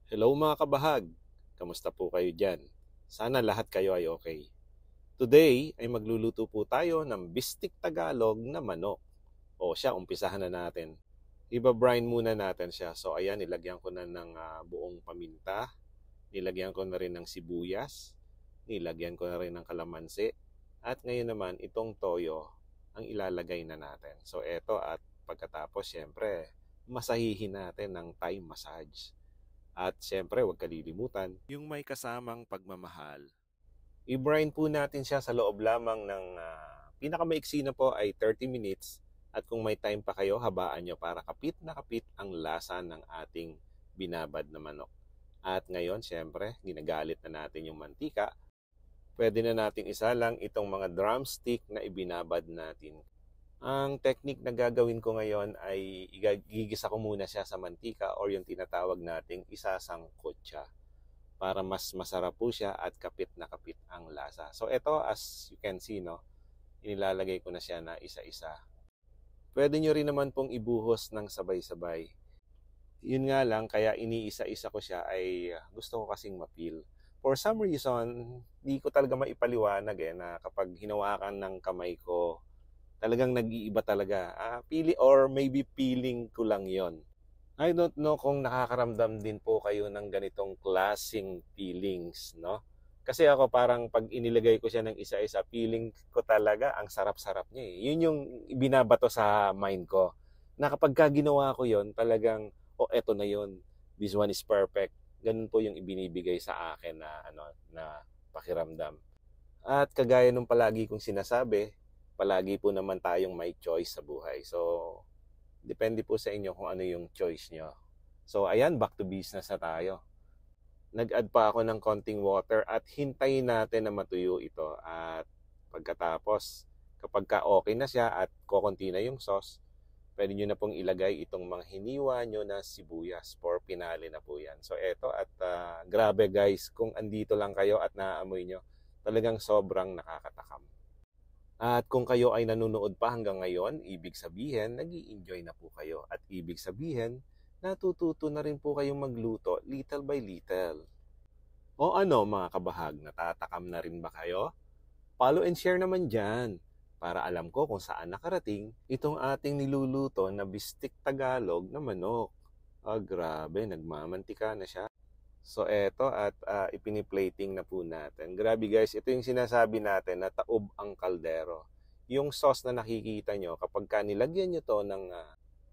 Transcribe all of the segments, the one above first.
Hello mga kabahag, kamusta po kayo dyan? Sana lahat kayo ay okay. Today ay magluluto po tayo ng bistik Tagalog na manok. O siya, umpisahan na natin. Iba-brine muna natin siya. So ayan, nilagyan ko na ng buong paminta. Nilagyan ko na rin ng sibuyas. Nilagyan ko na rin ng kalamansi. At ngayon naman, itong toyo ang ilalagay na natin. So eto at pagkatapos, syempre, masahihin natin ng Thai massage. At syempre, huwag kalilimutan, yung may kasamang pagmamahal. I-brine po natin siya sa loob lamang ng pinakamaiksi na po ay 30 minutes. At kung may time pa kayo, habaan nyo para kapit na kapit ang lasa ng ating binabad na manok. At ngayon, syempre, ginagalit na natin yung mantika. Pwede na nating isalang itong mga drumstick na ibinabad natin. Ang technique na gagawin ko ngayon ay igigisa ko muna siya sa mantika or yung tinatawag nating isasangkot siya para mas masarap po siya at kapit na kapit ang lasa. So ito, as you can see, no, inilalagay ko na siya na isa-isa. Pwede nyo rin naman pong ibuhos ng sabay-sabay. Yun nga lang, kaya iniisa-isa ko siya ay gusto ko kasing mapil. For some reason, di ko talaga maipaliwanag na kapag hinawakan ng kamay ko, talagang nag-iiba talaga. Pili or maybe feeling ko lang yon. I don't know kung nakakaramdam din po kayo ng ganitong klaseng feelings, no? Kasi ako parang pag inilagay ko siya ng isa-isa, feeling ko talaga ang sarap-sarap niya eh. Yun yung binabato sa mind ko. Na kapag ginawa ko yon, talagang, oh, eto na yon. This one is perfect. Ganun po yung ibinibigay sa akin na, na pakiramdam. At kagaya nung palagi kong sinasabi, palagi po naman tayong may choice sa buhay. So, depende po sa inyo kung ano yung choice nyo. So, ayan, back to business na tayo. Nag-add pa ako ng konting water at hintayin natin na matuyo ito. At pagkatapos, kapag ka okay na siya at kokonti na yung sauce, pwede nyo na pong ilagay itong mga hiniwa nyo na sibuyas for pinali na po yan. So, eto at grabe guys, kung andito lang kayo at naaamoy nyo, talagang sobrang nakakatakam. At kung kayo ay nanonood pa hanggang ngayon, ibig sabihin, nag-i-enjoy na po kayo. At ibig sabihin, natututo na rin po kayong magluto little by little. O ano mga kabahag, natatakam na rin ba kayo? Follow and share naman dyan para alam ko kung saan nakarating itong ating niluluto na bistik Tagalog na manok. Grabe, nagmamantika na siya. So eto at ipiniplating na po natin. Grabe guys, ito yung sinasabi natin na taob ang kaldero. Yung sauce na nakikita nyo, kapag nilagyan nyo to ng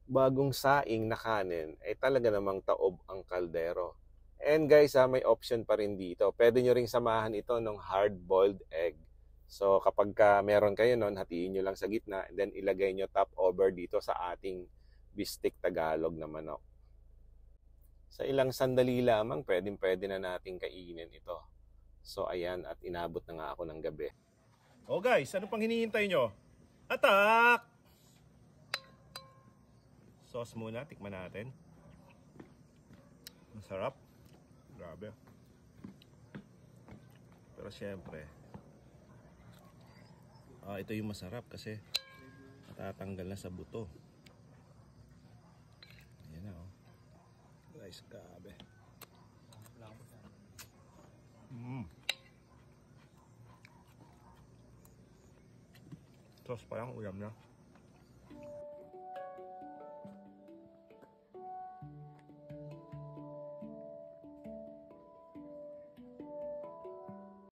bagong saing na kanin, ay talaga namang taob ang kaldero. And guys, may option pa rin dito. Pwede nyo ring samahan ito ng hard-boiled egg. So kapag meron kayo nun, hatiin nyo lang sa gitna and then ilagay nyo top over dito sa ating bistik Tagalog na manok. Sa ilang sandali lamang, pwede na nating kainin ito. So ayan, at inabot na nga ako ng gabi. Oh guys, ano pang hinihintay nyo? Atak! Sauce muna, tikman natin. Masarap. Grabe. Pero syempre, ito yung masarap kasi natatanggal na sa buto. Ayan na oh. Guys, grabe. Sauce pa lang, ulam na.